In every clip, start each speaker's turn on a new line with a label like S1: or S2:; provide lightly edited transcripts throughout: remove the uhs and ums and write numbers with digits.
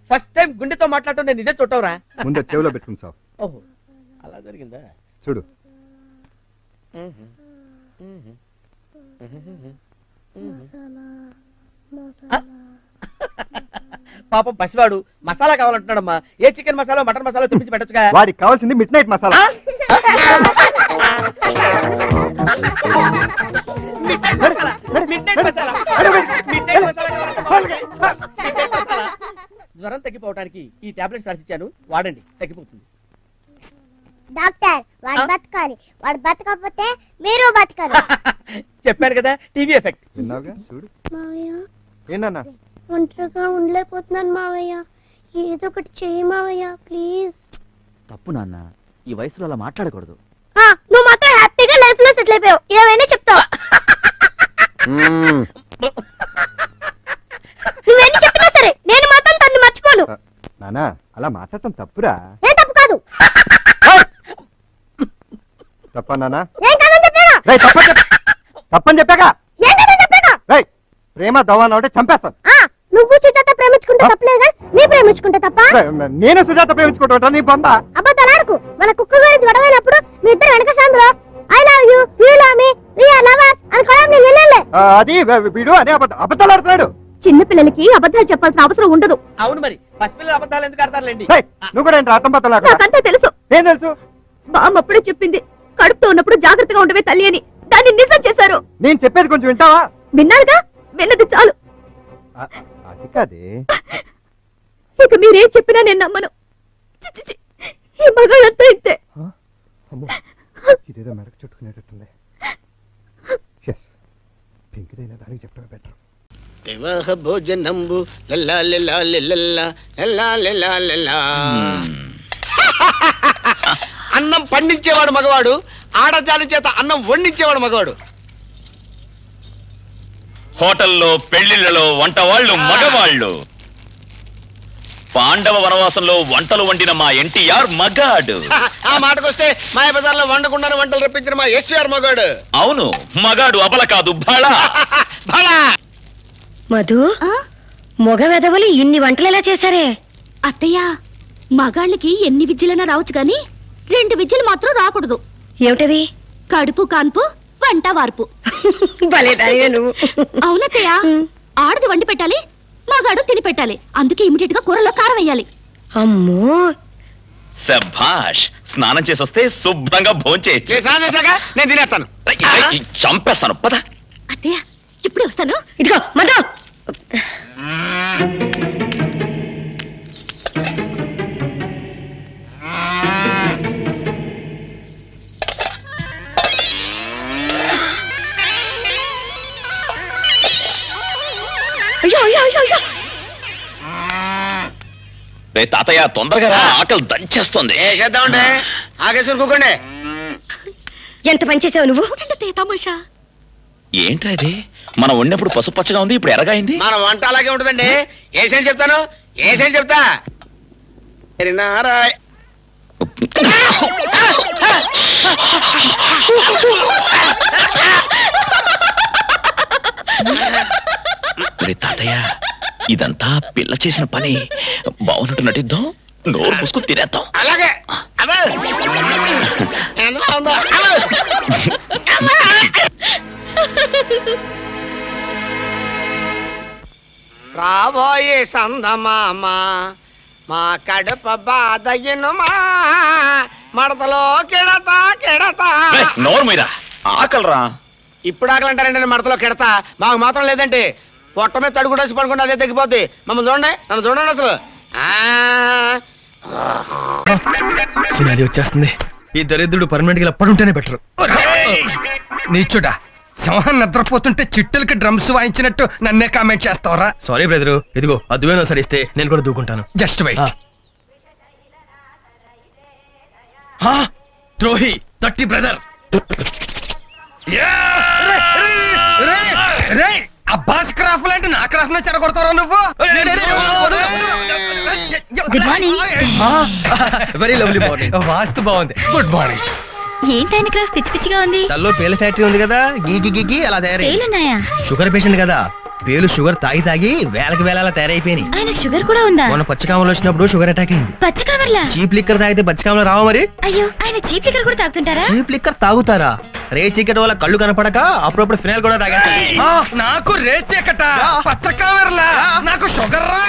S1: First time గుండెతో మాట్లాడటం నేను ఇదే చుట్టవరా.
S2: ముందు చెవిలో పెట్టుకుని సావు.
S1: ఓహో అలా జరిగిందా?
S2: చూడు.
S1: పాపం పసివాడు మసాలా కావాలంటున్నాడమ్మా. ఏ చికెన్ మసాలా మటన్ మసాలా తెప్పించి పెట్టొచ్చుగా.
S2: వాడికి కావాల్సింది మిడ్ నైట్ మసాలా.
S1: జ్వరం తగ్గిపోవడానికి ఈ టాబ్లెట్స్ రాసిచ్చాను, వాడండి, తగ్గిపోతుంది.
S3: డాక్టర్ వాడు బతకాలి, వాడు బతకపోతే మీరు బతకాలి.
S1: చెప్పాను కదా, టీవీ ఎఫెక్ట్.
S2: విన్నావుగా, చూడు.
S3: మావయ్య
S2: ఏంటన్నా?
S3: ఒంటరిగా ఉండలేకపోతున్నాను మావయ్య, ఏదో ఒకటి చేయి మావయ్య ప్లీజ్.
S4: తప్పు నాన్న, ఈ వయసులో అలా మాట్లాడకూడదు.
S3: నువ్వు మాత్రం హ్యాపీగా లైఫ్ లో సెటిల్ అయిపోయావు, ఏమైనా చెప్తావు. నువ్వేం చెప్పినా సరే నేను మాత్రం తన్ని మర్చిపోను.
S2: నానా అలా మాట్లాడటం తప్పురా.
S3: ఏం తప్పు కాదు.
S2: తప్ప నానా?
S3: ఏం కాదని చెప్పాగా.
S2: తప్పని చెప్పాక.
S3: ఏం కాదని చెప్పాగా.
S2: ప్రేమ దవాన అంటే చంపేస్తాను.
S3: నువ్వు సుజాత ప్రేమించుకుంటే తప్పలేదా? నీ ప్రేమించుకుంటే తప్ప?
S2: నేను సుజాత ప్రేమించుకుంటా, నీ బొంద.
S3: అబద్ధాలాడకు. మన కుక్క గురించి గొడవైనప్పుడు మీ ఇద్దరు వెనక సందులో I love you, you love me, we are lovers అని కొలం నేను వినలే.
S2: అది వీడు అనే అబద్ధాలు ఆడుతున్నాడు.
S3: చిన్న పిల్లలకి అబద్ధాలు చెప్పాల్సిన అవసరం ఉండదు.
S1: అవును మరి, పసిపిల్లలు అబద్ధాలు ఎందుకు ఆడతారులేండి.
S2: నువ్వు కూడా ఏంటి అర్థం పత్తలా?
S3: నాకంతా తెలుసు.
S2: ఏం తెలుసు?
S3: బామ్మ అప్పుడే చెప్పింది, కడుపుతో ఉన్నప్పుడు జాగ్రత్తగా ఉండవే తల్లి అని. దాన్ని నిజం చేశారు.
S2: నేను చెప్పేది కొంచెం వింటావా?
S3: విన్నారుగా, విన్నది చాలు.
S2: అది కాదే.
S3: ఇక మీరేం చెప్పినా నేను నమ్మను. చి, చి, చి. ఈ మగాళ్ళంతా ఇంతే.
S2: ఇదేదో మెడకు చుట్టుకునేటట్టుంది. పింకిదైనా దానికి చెప్పడమే బెటర్.
S5: వివాహ భోజనంబు లల్లా లల్లా లల్లా లల్లా లల్లా లల్లా. అన్నం పండించేవాడు మగవాడు, ఆడదాని చేత అన్నం వండించేవాడు మగవాడు.
S6: హోటల్లో పెళ్లిళ్లలో వంట వాళ్ళు మగవాళ్ళు. పాండవ వనవాసంలో వంటలు వండిన మా ఎన్టీఆర్ మగాడు.
S5: ఆ మాటకొస్తే మాయబజార్లో వండకుండానే వంటలు రప్పించిన మా ఎస్ఆర్ మగాడు.
S6: అవును, మగాడు అబల కాదు, బళ.
S7: మధు, మగ వెధవలు ఇన్ని వంటలు ఎలా చేశారే?
S3: అత్తయ్య, మగాళ్ళకి ఎన్ని విద్యలైనా రావచ్చు గాని 2 విద్యలు మాత్రం రాకూడదు.
S7: ఏమిటవి?
S3: కడుపు కాన్పు, వంట వార్పు.
S7: భలేదానివే నువ్వు.
S3: అవునత్తయ్య, ఆడది వండి పెట్టాలి, మగాడు తిని పెట్టాలి. అందుకే ఇమిడియట్ గా కూరలో కారం వేయాలి.
S7: అమ్మో,
S6: శభాష్. స్నానం చేసొస్తే శుభ్రంగా భోంచేయచ్చు.
S5: నేను తినేస్తాను.
S6: చంపేస్తాను, పద.
S3: అత్తయ్య, ఇప్పుడే వస్తాను.
S7: ఇదిగో మధు. అయ్యో అయ్యో అయ్యో అయ్యో.
S6: రే తాతయ్య, తొందరగా రా, ఆకలి దంచేస్తుంది.
S5: చేద్దామండి, ఆగేసుకుని కూకోండి.
S7: ఎంత పని చేసావు నువ్వు?
S3: తమాషా
S6: ఏంట్రా ఇది? మనం వండినప్పుడు పసుపు పచ్చగా ఉంది, ఇప్పుడు ఎరగైంది.
S5: మన వంట అలాగే ఉంటుందండి. ఏసేంటి చెప్తాను, ఏసేంటి చెప్తా. నారాయణ
S6: తాతయ్య, ఇదంతా పిల్ల చేసిన పని. బాగున్నట్టు నటిద్దాం, నోరు పుసుకుని తినేద్దాం.
S5: అలాగే. రాబోయే సందమామ మా కడుప బాధగినుమా, మడతలో కెడతా కెడతా.
S6: నోరు మీద ఆకలిరా.
S5: ఇప్పుడు ఆకలంటారండి, నేను మడతలో కెడతా. మాకు మాత్రం లేదంటే పొట్ట మీద తడుగు వేసి పడుకుంటే అదే తగ్గిపోద్ది. మమ్మల్ని చూడండి, నన్ను చూడండి అసలు.
S8: సునాది వచ్చేస్తుంది. ఈ దరిద్రుడు పర్మనెంట్ గా పడుంటేనే బెటర్. నీచుడా, సింహం నిద్రపోతుంటే చిట్టులకి డ్రమ్స్ వాయించినట్టు నన్నే కామెంట్ చేస్తావరా? సారీ బ్రదరు, ఇదిగో అదువేనో సరిస్తే నేను కూడా దూకుంటాను. Just wait. ద్రోహి, తట్టి బ్రదర్. అబ్బాస్ క్రాఫ్ లాంటి నా క్రాఫ్ నే చెడగొడతారా నువ్వు?
S7: Good morning.
S8: Very lovely morning. వాస్తు బాగుంది. Good morning.
S7: ఏంటైన క్రాఫ్ పిచ్చి పిచ్చిగా ఉంది?
S8: తల్లో పేల ఫ్యాక్టరీ ఉంది కదా, గీ గీ గీ అలా తయారై.
S7: పేలున్నాయా?
S8: షుగర్ పేషెంట్ కదా, పేలు షుగర్ తాగి తాగి వేలకి వేల తయారైపోయినాయి.
S7: ఆయనకు షుగర్ కూడా ఉందా?
S8: మొన్న పచ్చకామలు వచ్చినప్పుడు షుగర్ అటాక్ అయింది.
S7: పచ్చకామర్లా?
S8: చీప్ లిక్కర్ తాగితే పచ్చకామలు రావా మరి?
S7: అయ్యో, ఆయన చీప్ లిక్కర్ కూడా తాగుతుంటారా?
S8: చీప్ లిక్కర్ తాగుతారా? రే చీకటి వల్ల కళ్ళు కనపడక అప్పుడప్పుడు ఫినాల్ కూడా తాగేస్తా. నాకు రే చీకట పచ్చకామర్లా నాకు షుగర్ రా.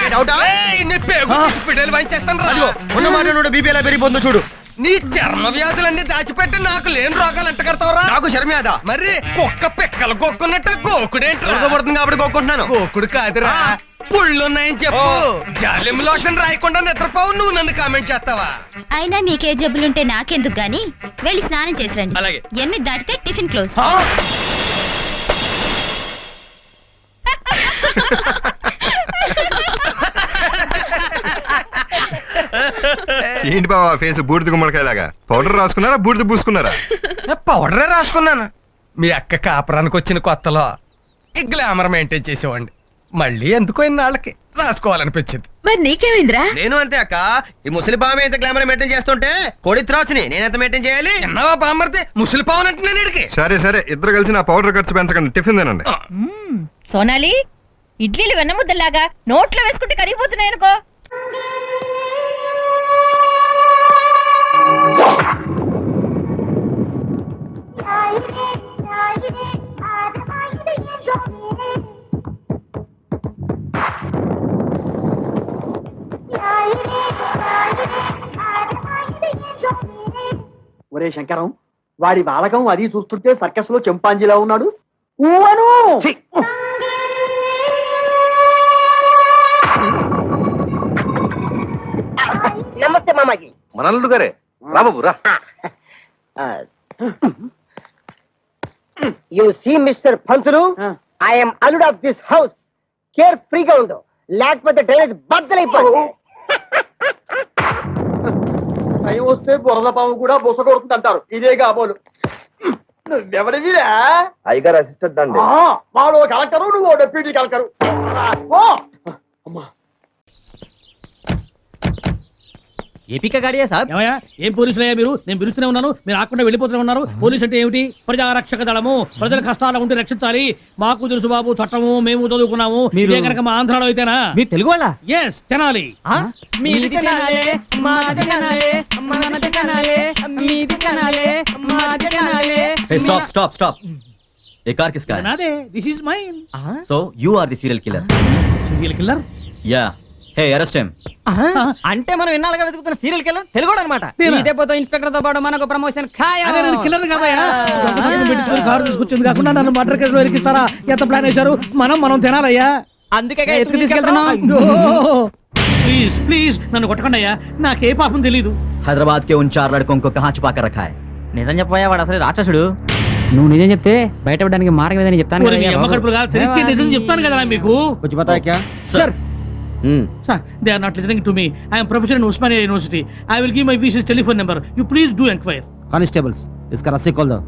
S2: ఉన్న మాట బీపీ ఎలా పెరిగిపోతుందో చూడు.
S8: నీ చర్మ వ్యాధులన్నీ దాచిపెట్టి నాకు లేని రోగాలు ఎంట కడతావురా?
S2: నాకు శర్మేద
S8: మరి కుక్క పిక్కలు కొక్కున్నట్టు కోకుడేంటి
S2: పడుతుంది కాబట్టి కోరుకుంటున్నాను.
S8: కోకుడు కాదురా, పుళ్ళున్నాయని చెప్పు. జాలిం లోషన్ రాయకుండా నిద్రపోవు, నువ్వు నన్ను కామెంట్ చేస్తావా?
S7: అయినా మీకే జబ్బులుంటే నాకెందుకు గాని, వెళ్ళి స్నానం చేసి రండి.
S8: అలాగే.
S7: 8 దాటితే టిఫిన్ క్లోజ్.
S9: ఏంటి బాబా ఫేస్ బూడిద గుమ్మడికాయలాగా? పౌడర్ రాసుకున్నారా బూడిద పూసుకున్నారా?
S8: పౌడరే రాసుకున్నాను. మీ అక్క కాపురానికి వచ్చిన కొత్తలో ఈ గ్లామర్ మెయింటైన్ చేసేవాడిని. మళ్ళీ ఎందుకో ఇన్నాళ్ళకి రాసుకోవాలనిపించింది.
S7: మరి నీకేమైందిరా?
S2: నేను అంతే అక్క. ఈ ముసలి బామ్మ ఎంత గ్లామర్ మెయింటైన్ చేస్తుంటే కోడి త్రాసుని నేనెంత మెయింటైన్ చేయాలి?
S8: ఎన్నవా బామ్మర్తే ముసలి పావునంటే నేను ఇడికి.
S9: సరే సరే ఇద్దరు కలిసి నా పౌడర్ ఖర్చు పెంచకండి, టిఫిన్ తినండి.
S7: సోనాలి, ఇడ్లీలు వెన్నముద్దలాగా నోట్లో వేసుకుంటే కరిగిపోతున్నాయనుకో.
S1: ఒరే శంకరం, వాడి బాలకం అది చూస్తుంటే సర్కస్ లో చెంపాంజీలా ఉన్నాడు. ఊవను నమస్తే మామాజీ.
S2: మనల్లుడు గారే రాబాబు రా.
S1: You see mister Pantulu, I'm allud of this house. కేర్ ఫ్రీగా ఉండు, లేకపోతే డ్రైనేజ్ బద్దలైపోతుంది. టైం వస్తే బురద పాము కూడా బుస కొడుతుంది అంటారు. ఇదే కాబోలు. నువ్వెవడివిరా?
S2: అయ్యగారు అసిస్టెంట్ అండి.
S1: వాడు కలెక్టరు, నువ్వు డెప్యూటీ కలెక్టరు.
S4: ఏపీకా గాడియా సాబ్.
S10: ఏమయ్యా, ఏం పోలీసులయ్యా మీరు? నేను పిలుస్తూనే ఉన్నాను, మీరు ఆకుండా వెళ్ళిపోతూనే ఉన్నారు. పోలీసు అంటే ఏమిటి? ప్రజారక్షక దళము. ప్రజల కష్టాలు ఉంటే రక్షించాలి. మాకు తెలుసు బాబు చట్టము, మేము చదువుకున్నాము. ఇదే కనుక మా ఆంధ్రాలో అయితేనా?
S4: మీరు తెలుగు వాళ్ళ?
S10: Yes, Tenali.
S4: Stop stop stop. ఏ కార్ కిస్కా?
S10: నాదే. This is mine.
S4: So you are the serial killer?
S10: Serial killer?
S4: Yeah. Hey, arrest him.
S1: అంటే మనం ఇన్నాళ్ళుగా వెతుకుతున్న సీరియల్ కిల్లర్ తెలుగు అనమాట.
S10: ఇదే
S1: పోతే ఇన్స్పెక్టర్ తో పాటు మనకు ప్రమోషన్ ఖాయం.
S10: నేను కిల్లర్ కాదయ్యా. పెట్టుకుని కారు తీసుకొచ్చింది కాకుండా నన్ను మర్డర్ కేసులో ఇరికిస్తారా? ఎంత ప్లాన్ వేశారు? మనం తినాలయ్యా.
S1: అందుకే తీసుకెళ్తున్నాం.
S10: ప్లీజ్ ప్లీజ్ నన్ను కొట్టకండి అయ్యా, నాకే పాపం తెలీదు.
S4: హైదరాబాద్ కే ఉన్ 4 లड़कों को कहां छुपा कर रखा है?
S1: నిజం చెప్పాయా, వాడు అసలు రాక్షసుడు.
S11: నువ్వు నిజం చెప్తే బయటపడడానికి మార్గం ఏదని చెప్తాను.
S10: ఓరి మీ అమ్మ కడుపులు కాదు, తెలిస్తే నిజం చెప్తాను కదా మీకు.
S2: కొంచెం బతా క్యా?
S10: Sir, they are not listening to me. I am professor in Osmania University. I will give my VC's telephone number. You please do inquire.
S11: Constables ఇస్కా రస్సీ खोल दो.